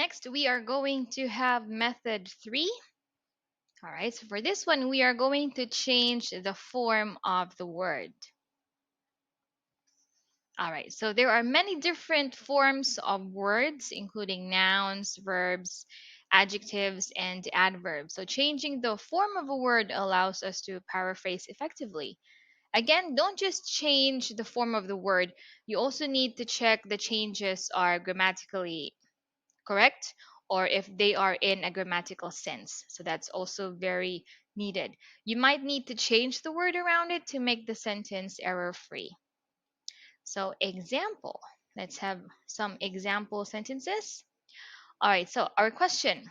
next we are going to have method 3. All right, so for this one, we are going to change the form of the word. All right, so there are many different forms of words, including nouns, verbs, adjectives, and adverbs. So changing the form of a word allows us to paraphrase effectively. Again, don't just change the form of the word. You also need to check the changes are grammatically correct or if they are in a grammatical sense. So that's also very needed. You might need to change the word around it to make the sentence error free. So, example. Let's have some example sentences. All right, so our question: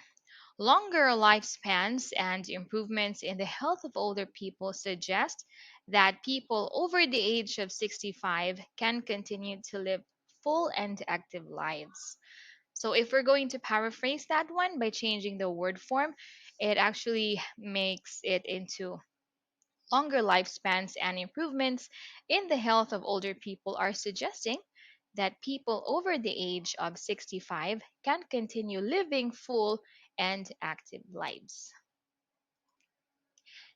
longer lifespans and improvements in the health of older people suggest that people over the age of 65 can continue to live full and active lives. So if we're going to paraphrase that one by changing the word form, it actually makes it into longer lifespans and improvements in the health of older people are suggesting that people over the age of 65 can continue living full and active lives.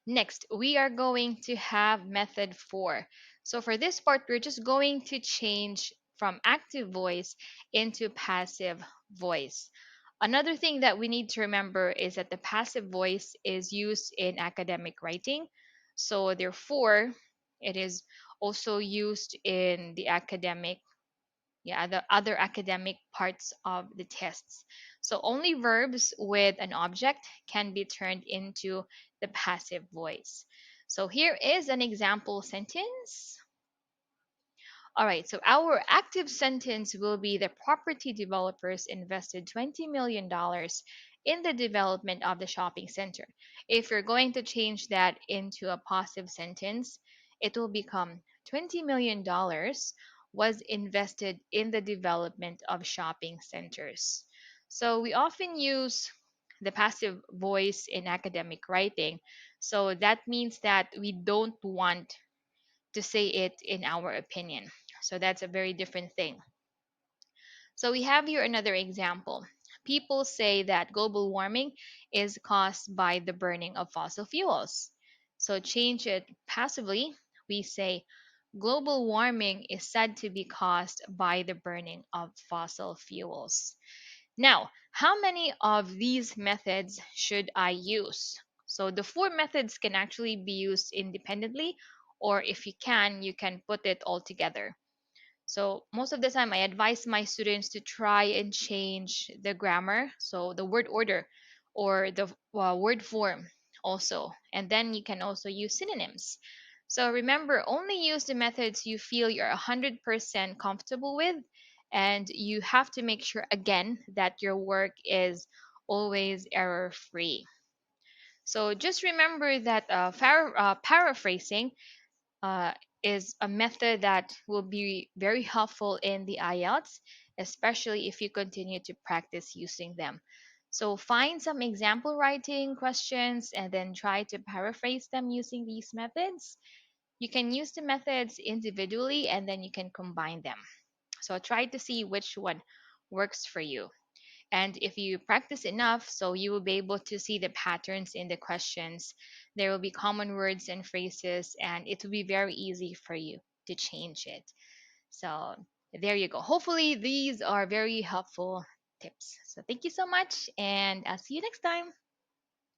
Next, we are going to have method 4. So for this part, we're just going to change from active voice into passive voice. Another thing that we need to remember is that the passive voice is used in academic writing. So therefore, it is also used in the the other academic parts of the tests. So only verbs with an object can be turned into the passive voice. So here is an example sentence. All right, so our active sentence will be the property developers invested $20 million in the development of the shopping center. If you're going to change that into a passive sentence, it will become $20 million was invested in the development of shopping centers. So we often use the passive voice in academic writing. So that means that we don't want to say it in our opinion. So that's a very different thing. So we have here another example. People say that global warming is caused by the burning of fossil fuels. So change it passively. We say global warming is said to be caused by the burning of fossil fuels. Now, how many of these methods should I use? So the 4 methods can actually be used independently, or if you can put it all together. So most of the time, I advise my students to try and change the grammar, so the word order or the word form also. And then you can also use synonyms. So remember, only use the methods you feel you're 100% comfortable with. And you have to make sure, again, that your work is always error free. So just remember that paraphrasing uh, is a method that will be very helpful in the IELTS, especially if you continue to practice using them. So find some example writing questions and then try to paraphrase them using these methods. You can use the methods individually and then you can combine them. So try to see which one works for you. And if you practice enough, so you will be able to see the patterns in the questions. There will be common words and phrases, and it will be very easy for you to change it. So there you go. Hopefully, these are very helpful tips. So thank you so much, and I'll see you next time.